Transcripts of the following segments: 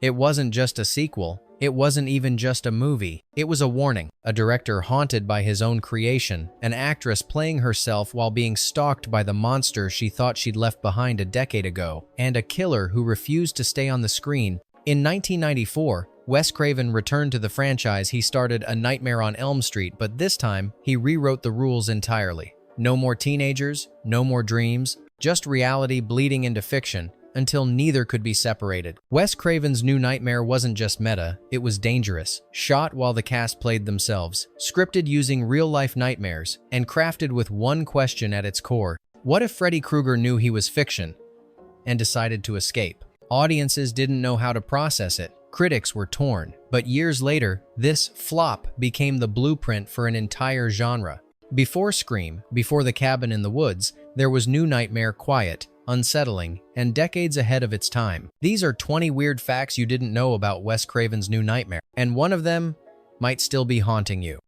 It wasn't just a sequel. It wasn't even just a movie. It was a warning. A director haunted by his own creation, an actress playing herself while being stalked by the monster she thought she'd left behind a decade ago, and a killer who refused to stay on the screen. In 1994, Wes Craven returned to the franchise he started A Nightmare on Elm Street, but this time, he rewrote the rules entirely. No more teenagers, no more dreams, just reality bleeding into fiction, until neither could be separated. Wes Craven's New Nightmare wasn't just meta, it was dangerous, shot while the cast played themselves, scripted using real-life nightmares, and crafted with one question at its core. What if Freddy Krueger knew he was fiction and decided to escape? Audiences didn't know how to process it. Critics were torn. But years later, this flop became the blueprint for an entire genre. Before Scream, before The Cabin in the Woods, there was New Nightmare quiet, unsettling, and decades ahead of its time. These are 20 weird facts you didn't know about Wes Craven's New Nightmare, and one of them might still be haunting you.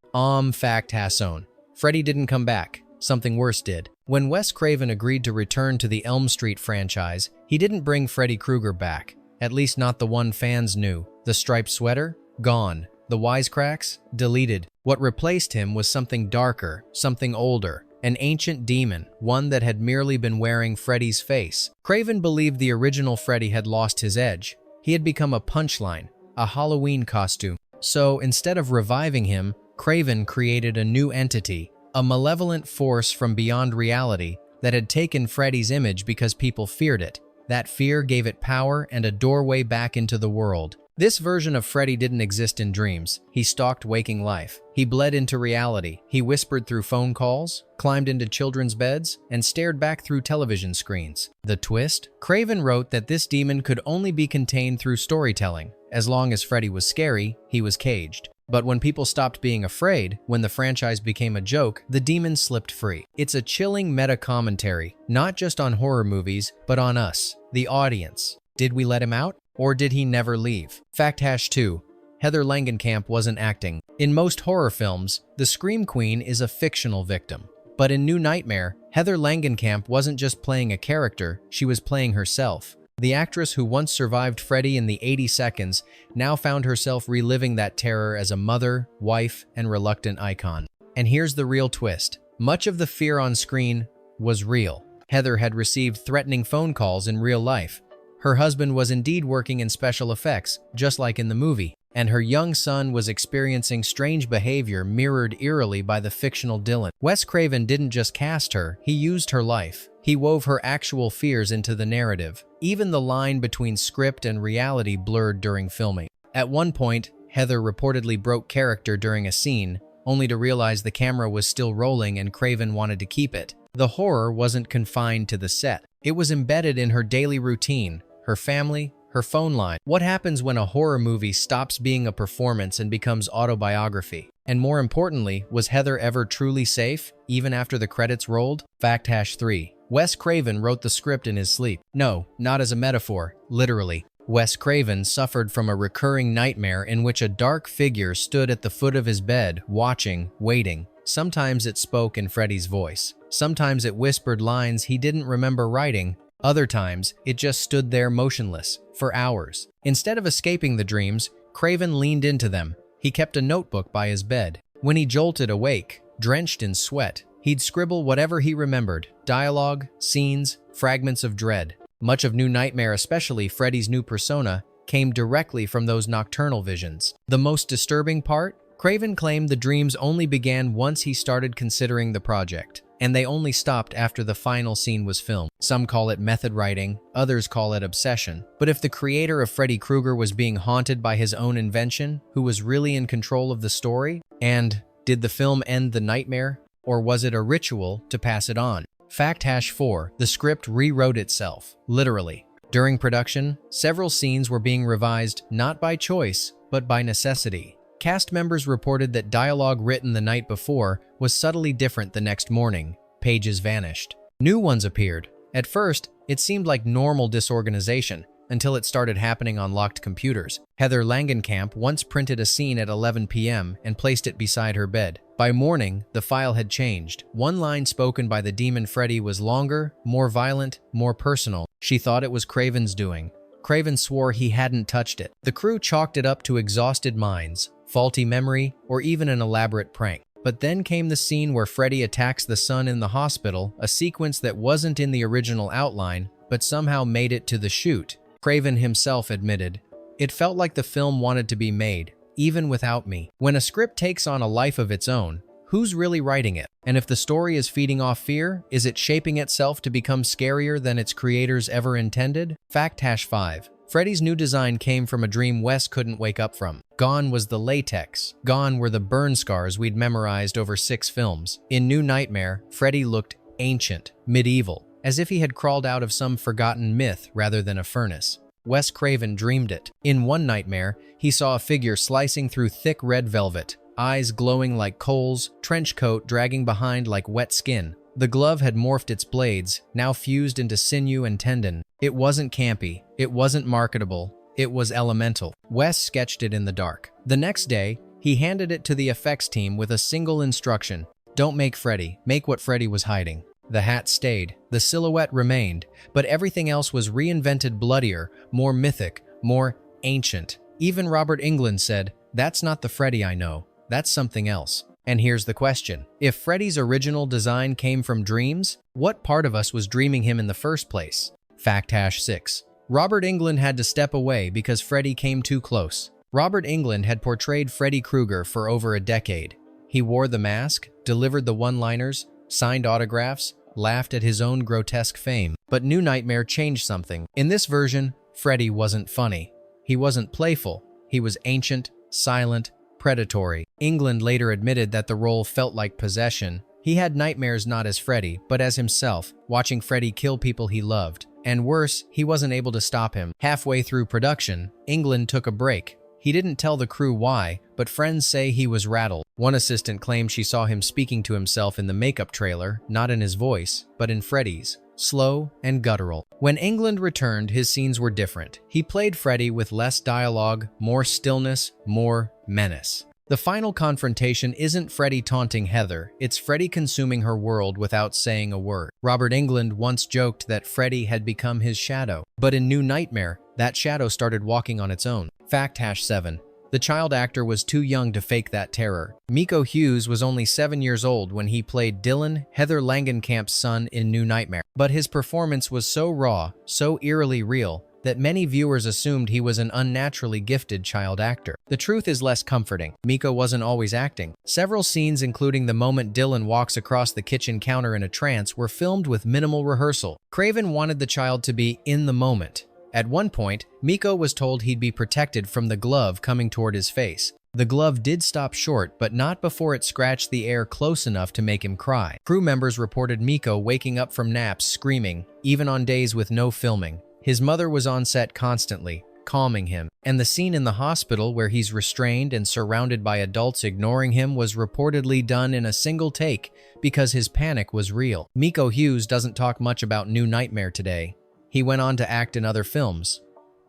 Fact Hasson. Freddy didn't come back. Something worse did. When Wes Craven agreed to return to the Elm Street franchise, he didn't bring Freddy Krueger back. At least not the one fans knew. The striped sweater? Gone. The wisecracks? Deleted. What replaced him was something darker, something older. An ancient demon, one that had merely been wearing Freddy's face. Craven believed the original Freddy had lost his edge. He had become a punchline, a Halloween costume. So instead of reviving him, Craven created a new entity, a malevolent force from beyond reality that had taken Freddy's image because people feared it. That fear gave it power and a doorway back into the world. This version of Freddy didn't exist in dreams. He stalked waking life. He bled into reality. He whispered through phone calls, climbed into children's beds, and stared back through television screens. The twist? Craven wrote that this demon could only be contained through storytelling. As long as Freddy was scary, he was caged. But when people stopped being afraid, when the franchise became a joke, the demon slipped free. It's a chilling meta-commentary, not just on horror movies, but on us, the audience. Did we let him out? Or did he never leave? Fact #2. Heather Langenkamp wasn't acting. In most horror films, the Scream Queen is a fictional victim. But in New Nightmare, Heather Langenkamp wasn't just playing a character, she was playing herself. The actress who once survived Freddy in the 80 seconds now found herself reliving that terror as a mother, wife, and reluctant icon. And here's the real twist. Much of the fear on screen was real. Heather had received threatening phone calls in real life. Her husband was indeed working in special effects, just like in the movie, and her young son was experiencing strange behavior mirrored eerily by the fictional Dylan. Wes Craven didn't just cast her, he used her life. He wove her actual fears into the narrative. Even the line between script and reality blurred during filming. At one point, Heather reportedly broke character during a scene, only to realize the camera was still rolling and Craven wanted to keep it. The horror wasn't confined to the set. It was embedded in her daily routine, her family, her phone line. What happens when a horror movie stops being a performance and becomes autobiography? And more importantly, was Heather ever truly safe, even after the credits rolled? Fact #3. Wes Craven wrote the script in his sleep. No, not as a metaphor, literally. Wes Craven suffered from a recurring nightmare in which a dark figure stood at the foot of his bed, watching, waiting. Sometimes it spoke in Freddy's voice. Sometimes it whispered lines he didn't remember writing. Other times, it just stood there motionless, for hours. Instead of escaping the dreams, Craven leaned into them. He kept a notebook by his bed. When he jolted awake, drenched in sweat, he'd scribble whatever he remembered, dialogue, scenes, fragments of dread. Much of New Nightmare, especially Freddy's new persona, came directly from those nocturnal visions. The most disturbing part? Craven claimed the dreams only began once he started considering the project, and they only stopped after the final scene was filmed. Some call it method writing, others call it obsession. But if the creator of Freddy Krueger was being haunted by his own invention, who was really in control of the story? And did the film end the nightmare, or was it a ritual to pass it on? Fact #4. The script rewrote itself, literally. During production, several scenes were being revised not by choice, but by necessity. Cast members reported that dialogue written the night before was subtly different the next morning. Pages vanished. New ones appeared. At first, it seemed like normal disorganization, until it started happening on locked computers. Heather Langenkamp once printed a scene at 11 p.m. and placed it beside her bed. By morning, the file had changed. One line spoken by the demon Freddy was longer, more violent, more personal. She thought it was Craven's doing. Craven swore he hadn't touched it. The crew chalked it up to exhausted minds, faulty memory, or even an elaborate prank. But then came the scene where Freddy attacks the son in the hospital, a sequence that wasn't in the original outline, but somehow made it to the shoot. Craven himself admitted, "It felt like the film wanted to be made, even without me." When a script takes on a life of its own, who's really writing it? And if the story is feeding off fear, is it shaping itself to become scarier than its creators ever intended? Fact #5. Freddy's new design came from a dream Wes couldn't wake up from. Gone was the latex. Gone were the burn scars we'd memorized over 6 films. In New Nightmare, Freddy looked ancient, medieval, as if he had crawled out of some forgotten myth rather than a furnace. Wes Craven dreamed it. In One Nightmare, he saw a figure slicing through thick red velvet, eyes glowing like coals, trench coat dragging behind like wet skin. The glove had morphed its blades, now fused into sinew and tendon. It wasn't campy, it wasn't marketable, it was elemental. Wes sketched it in the dark. The next day, he handed it to the effects team with a single instruction: don't make Freddy, make what Freddy was hiding. The hat stayed, the silhouette remained, but everything else was reinvented, bloodier, more mythic, more ancient. Even Robert Englund said, "That's not the Freddy I know, that's something else." And here's the question. If Freddy's original design came from dreams, what part of us was dreaming him in the first place? Fact #6. Robert Englund had to step away because Freddy came too close. Robert Englund had portrayed Freddy Krueger for over a decade. He wore the mask, delivered the one-liners, signed autographs, laughed at his own grotesque fame. But New Nightmare changed something. In this version, Freddy wasn't funny. He wasn't playful. He was ancient, silent, predatory. Englund later admitted that the role felt like possession. He had nightmares not as Freddy, but as himself, watching Freddy kill people he loved. And worse, he wasn't able to stop him. Halfway through production, Englund took a break. He didn't tell the crew why, but friends say he was rattled. One assistant claimed she saw him speaking to himself in the makeup trailer, not in his voice, but in Freddy's. Slow and guttural. When Englund returned, his scenes were different. He played Freddy with less dialogue, more stillness, more menace. The final confrontation isn't Freddy taunting Heather, it's Freddy consuming her world without saying a word. Robert Englund once joked that Freddy had become his shadow, but in New Nightmare, that shadow started walking on its own. Fact #7. The child actor was too young to fake that terror. Miko Hughes was only 7 years old when he played Dylan, Heather Langenkamp's son in New Nightmare. But his performance was so raw, so eerily real, that many viewers assumed he was an unnaturally gifted child actor. The truth is less comforting. Miko wasn't always acting. Several scenes, including the moment Dylan walks across the kitchen counter in a trance, were filmed with minimal rehearsal. Craven wanted the child to be in the moment. At one point, Miko was told he'd be protected from the glove coming toward his face. The glove did stop short, but not before it scratched the air close enough to make him cry. Crew members reported Miko waking up from naps screaming, even on days with no filming. His mother was on set constantly, calming him. And the scene in the hospital where he's restrained and surrounded by adults ignoring him was reportedly done in a single take because his panic was real. Miko Hughes doesn't talk much about New Nightmare today. He went on to act in other films.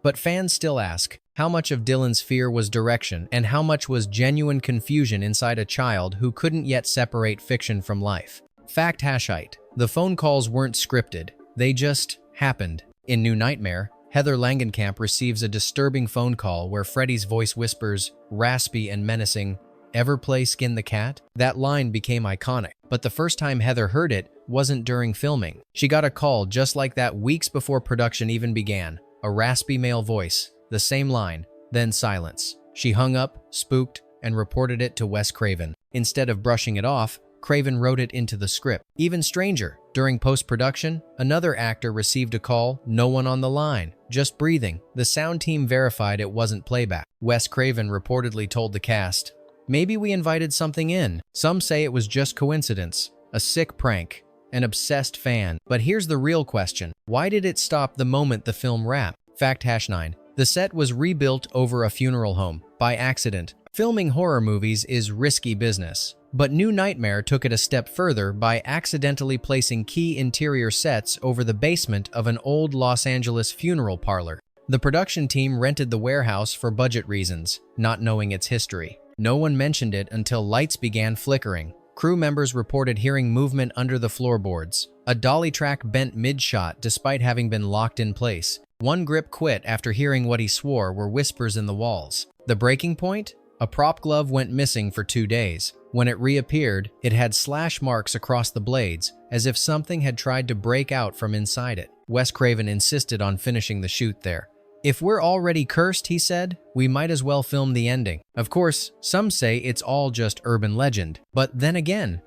But fans still ask, how much of Dylan's fear was direction and how much was genuine confusion inside a child who couldn't yet separate fiction from life? Fact #8. The phone calls weren't scripted. They just happened. In New Nightmare, Heather Langenkamp receives a disturbing phone call where Freddy's voice whispers, raspy and menacing, "Ever play Skin the Cat?" That line became iconic, but the first time Heather heard it wasn't during filming. She got a call just like that weeks before production even began. A raspy male voice, the same line, then silence. She hung up, spooked, and reported it to Wes Craven. Instead of brushing it off, Craven wrote it into the script. Even stranger, during post-production, another actor received a call, no one on the line, just breathing. The sound team verified it wasn't playback. Wes Craven reportedly told the cast, "Maybe we invited something in. Some say it was just coincidence, a sick prank, an obsessed fan." But here's the real question. Why did it stop the moment the film wrapped? Fact #9. The set was rebuilt over a funeral home, by accident. Filming horror movies is risky business. But New Nightmare took it a step further by accidentally placing key interior sets over the basement of an old Los Angeles funeral parlor. The production team rented the warehouse for budget reasons, not knowing its history. No one mentioned it until lights began flickering. Crew members reported hearing movement under the floorboards. A dolly track bent mid-shot despite having been locked in place. One grip quit after hearing what he swore were whispers in the walls. The breaking point? A prop glove went missing for 2 days. When it reappeared, it had slash marks across the blades, as if something had tried to break out from inside it. Wes Craven insisted on finishing the shoot there. "If we're already cursed," he said, "we might as well film the ending." Of course, some say it's all just urban legend. But then again,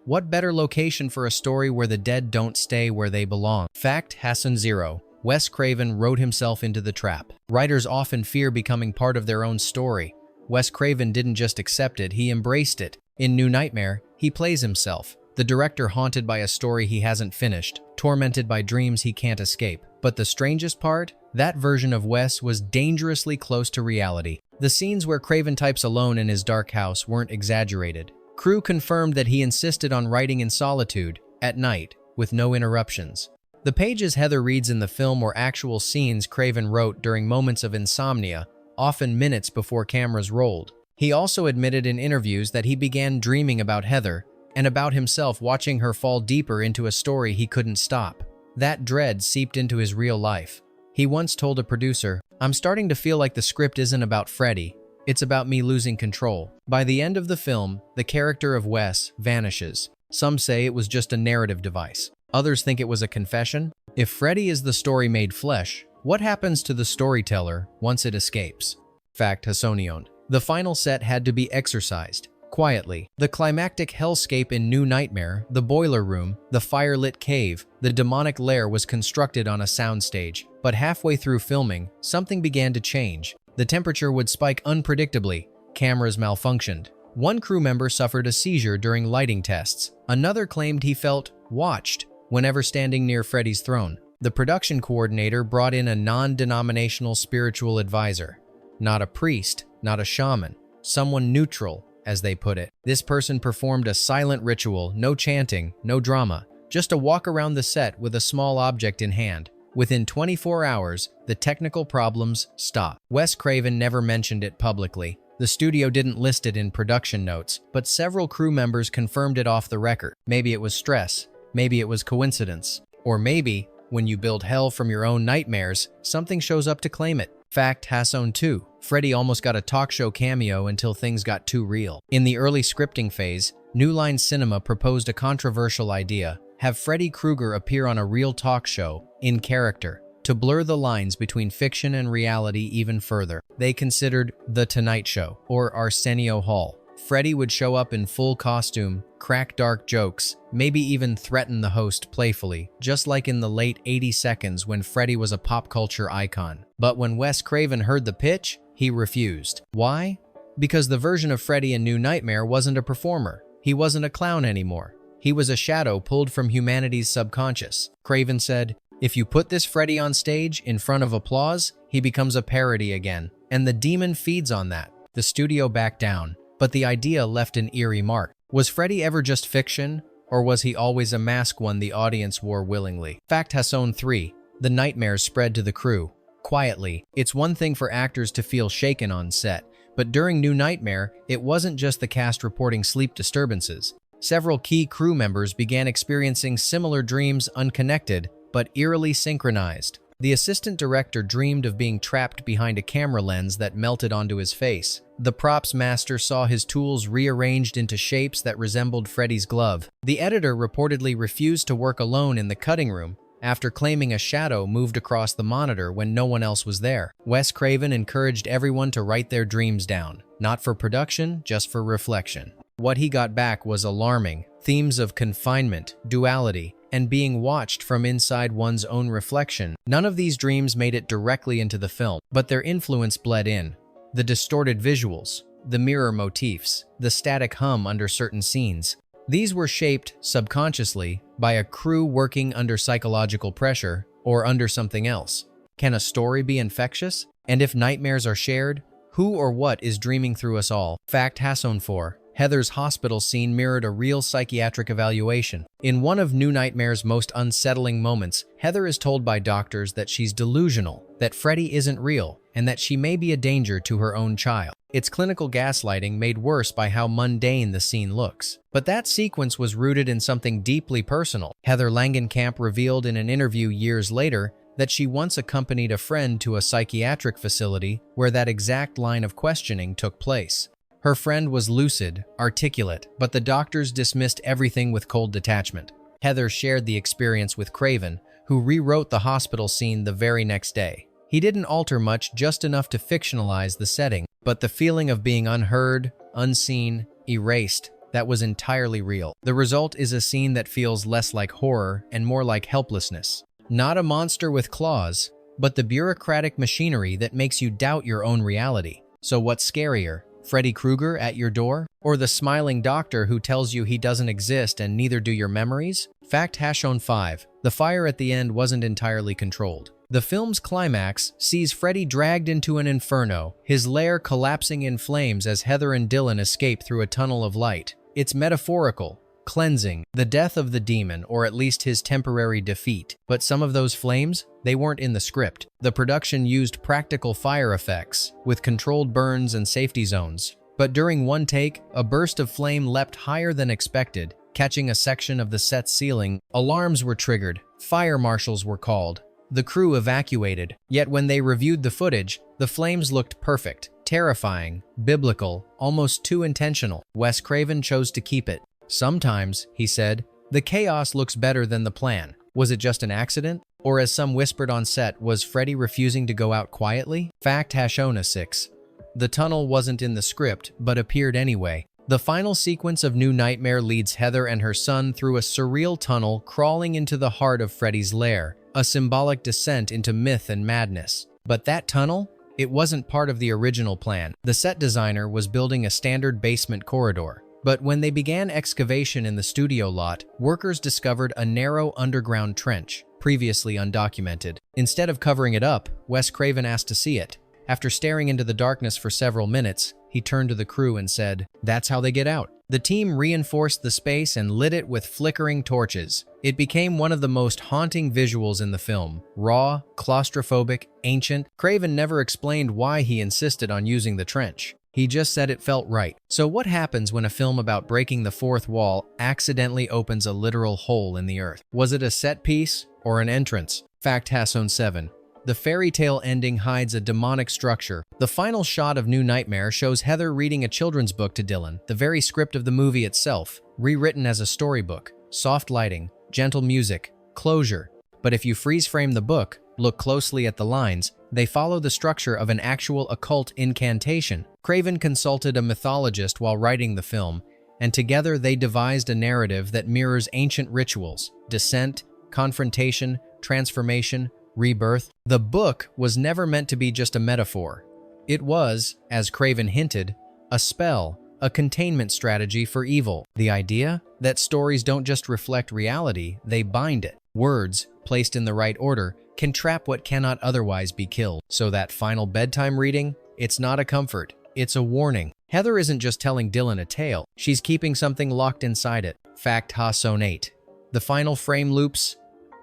what better location for a story where the dead don't stay where they belong? Fact Hassan 0. Wes Craven wrote himself into the trap. Writers often fear becoming part of their own story. Wes Craven didn't just accept it, he embraced it. In New Nightmare, he plays himself, the director haunted by a story he hasn't finished, tormented by dreams he can't escape. But the strangest part? That version of Wes was dangerously close to reality. The scenes where Craven types alone in his dark house weren't exaggerated. Crew confirmed that he insisted on writing in solitude, at night, with no interruptions. The pages Heather reads in the film were actual scenes Craven wrote during moments of insomnia, often minutes before cameras rolled. He also admitted in interviews that he began dreaming about Heather and about himself watching her fall deeper into a story he couldn't stop. That dread seeped into his real life. He once told a producer, "I'm starting to feel like the script isn't about Freddy, it's about me losing control." By the end of the film, the character of Wes vanishes. Some say it was just a narrative device. Others think it was a confession. If Freddy is the story made flesh, what happens to the storyteller once it escapes? Fact Hassonion. The final set had to be exorcised, quietly. The climactic hellscape in New Nightmare, the boiler room, the fire-lit cave, the demonic lair was constructed on a soundstage. But halfway through filming, something began to change. The temperature would spike unpredictably. Cameras malfunctioned. One crew member suffered a seizure during lighting tests. Another claimed he felt watched whenever standing near Freddy's throne. The production coordinator brought in a non-denominational spiritual advisor. Not a priest, not a shaman, someone neutral, as they put it. This person performed a silent ritual, no chanting, no drama, just a walk around the set with a small object in hand. Within 24 hours, the technical problems stopped. Wes Craven never mentioned it publicly. The studio didn't list it in production notes, but several crew members confirmed it off the record. Maybe it was stress, maybe it was coincidence, or maybe, when you build hell from your own nightmares, something shows up to claim it. Fact Hassan 2. Freddy almost got a talk show cameo until things got too real. In the early scripting phase, New Line Cinema proposed a controversial idea: have Freddy Krueger appear on a real talk show, in character, to blur the lines between fiction and reality even further. They considered The Tonight Show, or Arsenio Hall. Freddy would show up in full costume, crack dark jokes, maybe even threaten the host playfully, just like in the late 80 seconds when Freddy was a pop culture icon. But when Wes Craven heard the pitch, he refused. Why? Because the version of Freddy in New Nightmare wasn't a performer. He wasn't a clown anymore. He was a shadow pulled from humanity's subconscious. Craven said, "If you put this Freddy on stage in front of applause, he becomes a parody again. And the demon feeds on that." The studio backed down, but the idea left an eerie mark. Was Freddy ever just fiction, or was he always a mask one the audience wore willingly? Fact Hassan 3. The nightmares spread to the crew. Quietly. It's one thing for actors to feel shaken on set, but during New Nightmare, it wasn't just the cast reporting sleep disturbances. Several key crew members began experiencing similar dreams, unconnected, but eerily synchronized. The assistant director dreamed of being trapped behind a camera lens that melted onto his face. The props master saw his tools rearranged into shapes that resembled Freddy's glove. The editor reportedly refused to work alone in the cutting room after claiming a shadow moved across the monitor when no one else was there. Wes Craven encouraged everyone to write their dreams down, not for production, just for reflection. What he got back was alarming. Themes of confinement, duality, and being watched from inside one's own reflection. None of these dreams made it directly into the film, but their influence bled in. The distorted visuals, the mirror motifs, the static hum under certain scenes. These were shaped, subconsciously, by a crew working under psychological pressure or under something else. Can a story be infectious? And if nightmares are shared, who or what is dreaming through us all? Fact Hassan 4. Heather's hospital scene mirrored a real psychiatric evaluation. In one of New Nightmare's most unsettling moments, Heather is told by doctors that she's delusional, that Freddy isn't real, and that she may be a danger to her own child. It's clinical gaslighting made worse by how mundane the scene looks. But that sequence was rooted in something deeply personal. Heather Langenkamp revealed in an interview years later that she once accompanied a friend to a psychiatric facility where that exact line of questioning took place. Her friend was lucid, articulate, but the doctors dismissed everything with cold detachment. Heather shared the experience with Craven, who rewrote the hospital scene the very next day. He didn't alter much, just enough to fictionalize the setting, but the feeling of being unheard, unseen, erased, that was entirely real. The result is a scene that feels less like horror and more like helplessness. Not a monster with claws, but the bureaucratic machinery that makes you doubt your own reality. So what's scarier, Freddy Krueger at your door? Or the smiling doctor who tells you he doesn't exist and neither do your memories? Fact Hashon 5. The fire at the end wasn't entirely controlled. The film's climax sees Freddy dragged into an inferno, his lair collapsing in flames as Heather and Dylan escape through a tunnel of light. It's metaphorical, cleansing, the death of the demon, or at least his temporary defeat. But some of those flames, they weren't in the script. The production used practical fire effects, with controlled burns and safety zones. But during one take, a burst of flame leapt higher than expected, catching a section of the set's ceiling. Alarms were triggered, fire marshals were called. The crew evacuated, yet when they reviewed the footage, the flames looked perfect, terrifying, biblical, almost too intentional. Wes Craven chose to keep it. Sometimes, he said, the chaos looks better than the plan. Was it just an accident? Or as some whispered on set, was Freddy refusing to go out quietly? Fact Hashona 6. The tunnel wasn't in the script, but appeared anyway. The final sequence of New Nightmare leads Heather and her son through a surreal tunnel crawling into the heart of Freddy's lair, a symbolic descent into myth and madness. But that tunnel? It wasn't part of the original plan. The set designer was building a standard basement corridor. But when they began excavation in the studio lot, workers discovered a narrow underground trench, previously undocumented. Instead of covering it up, Wes Craven asked to see it. After staring into the darkness for several minutes, he turned to the crew and said, "That's how they get out." The team reinforced the space and lit it with flickering torches. It became one of the most haunting visuals in the film. Raw, claustrophobic, ancient. Craven never explained why he insisted on using the trench. He just said it felt right. So what happens when a film about breaking the fourth wall accidentally opens a literal hole in the earth? Was it a set piece or an entrance? Fact Hasson 7. The fairy tale ending hides a demonic structure. The final shot of New Nightmare shows Heather reading a children's book to Dylan, the very script of the movie itself, rewritten as a storybook. Soft lighting, gentle music, closure. But if you freeze frame the book, look closely at the lines, they follow the structure of an actual occult incantation. Craven consulted a mythologist while writing the film, and together they devised a narrative that mirrors ancient rituals: descent, confrontation, transformation, rebirth. The book was never meant to be just a metaphor. It was, as Craven hinted, a spell, a containment strategy for evil. The idea that stories don't just reflect reality, they bind it. Words, placed in the right order, can trap what cannot otherwise be killed. So that final bedtime reading, it's not a comfort, it's a warning. Heather isn't just telling Dylan a tale, she's keeping something locked inside it. Fact Hasson 8. The final frame loops,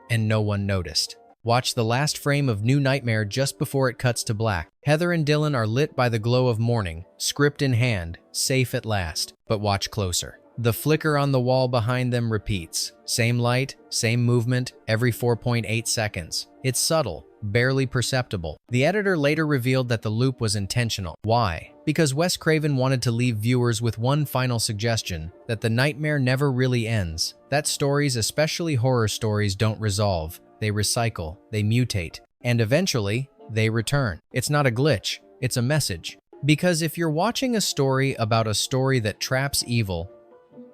and no one noticed. Watch the last frame of New Nightmare just before it cuts to black. Heather and Dylan are lit by the glow of morning, script in hand, safe at last. But watch closer. The flicker on the wall behind them repeats. Same light, same movement, every 4.8 seconds. It's subtle, barely perceptible. The editor later revealed that the loop was intentional. Why? Because Wes Craven wanted to leave viewers with one final suggestion, that the nightmare never really ends. That stories, especially horror stories, don't resolve. They recycle, they mutate, and eventually, they return. It's not a glitch, it's a message. Because if you're watching a story about a story that traps evil,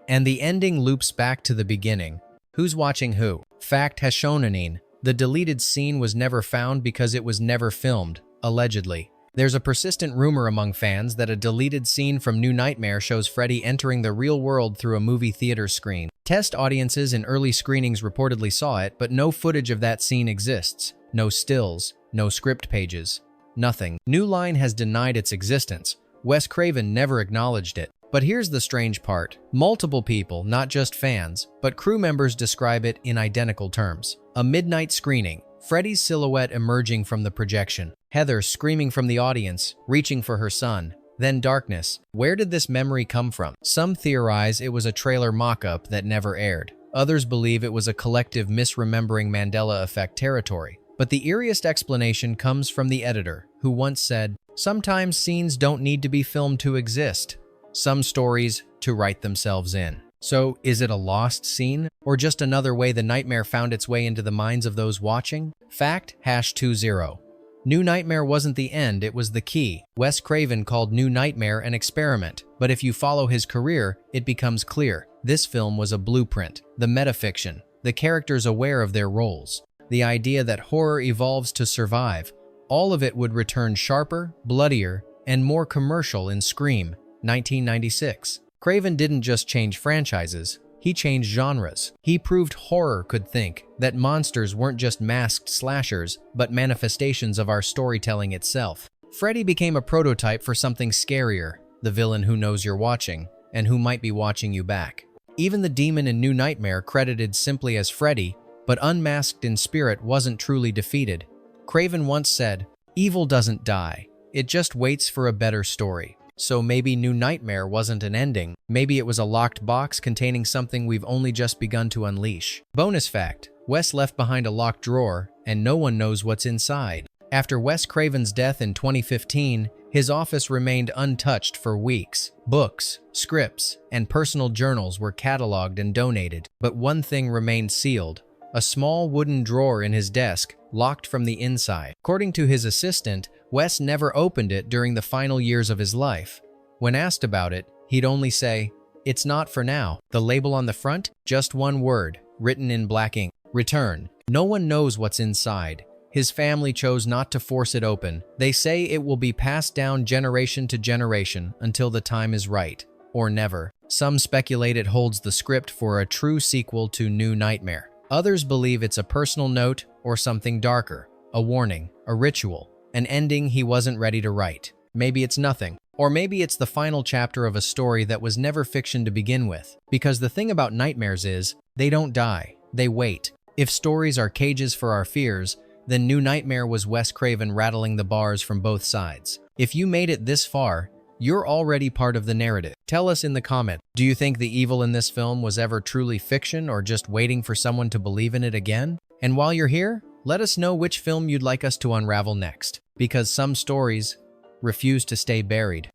and the ending loops back to the beginning, who's watching who? Fact Hashonanin. The deleted scene was never found because it was never filmed, allegedly. There's a persistent rumor among fans that a deleted scene from New Nightmare shows Freddy entering the real world through a movie theater screen. Test audiences in early screenings reportedly saw it, but no footage of that scene exists. No stills, no script pages, nothing. New Line has denied its existence. Wes Craven never acknowledged it. But here's the strange part. Multiple people, not just fans, but crew members describe it in identical terms. A midnight screening, Freddy's silhouette emerging from the projection, Heather screaming from the audience, reaching for her son, then darkness. Where did this memory come from? Some theorize it was a trailer mock-up that never aired. Others believe it was a collective misremembering Mandela effect territory. But the eeriest explanation comes from the editor, who once said, "Sometimes scenes don't need to be filmed to exist. Some stories to write themselves in." So, is it a lost scene? Or just another way the nightmare found its way into the minds of those watching? Fact, #20. New Nightmare wasn't the end, it was the key. Wes Craven called New Nightmare an experiment, but if you follow his career, it becomes clear. This film was a blueprint, the metafiction, the characters aware of their roles, the idea that horror evolves to survive. All of it would return sharper, bloodier, and more commercial in Scream, 1996. Craven didn't just change franchises, he changed genres. He proved horror could think, that monsters weren't just masked slashers, but manifestations of our storytelling itself. Freddy became a prototype for something scarier, the villain who knows you're watching, and who might be watching you back. Even the demon in New Nightmare, credited simply as Freddy, but unmasked in spirit, wasn't truly defeated. Craven once said, "Evil doesn't die, it just waits for a better story." So maybe New Nightmare wasn't an ending, maybe it was a locked box containing something we've only just begun to unleash. Bonus fact, Wes left behind a locked drawer, and no one knows what's inside. After Wes Craven's death in 2015, his office remained untouched for weeks. Books, scripts, and personal journals were cataloged and donated, but one thing remained sealed: a small wooden drawer in his desk, locked from the inside. According to his assistant, Wes never opened it during the final years of his life. When asked about it, he'd only say, "It's not for now." The label on the front? Just one word, written in black ink: return. No one knows what's inside. His family chose not to force it open. They say it will be passed down generation to generation until the time is right, or never. Some speculate it holds the script for a true sequel to New Nightmare. Others believe it's a personal note or something darker, a warning, a ritual, an ending he wasn't ready to write. Maybe it's nothing. Or maybe it's the final chapter of a story that was never fiction to begin with. Because the thing about nightmares is, they don't die, they wait. If stories are cages for our fears, then New Nightmare was Wes Craven rattling the bars from both sides. If you made it this far, you're already part of the narrative. Tell us in the comment, do you think the evil in this film was ever truly fiction or just waiting for someone to believe in it again? And while you're here, let us know which film you'd like us to unravel next, because some stories refuse to stay buried.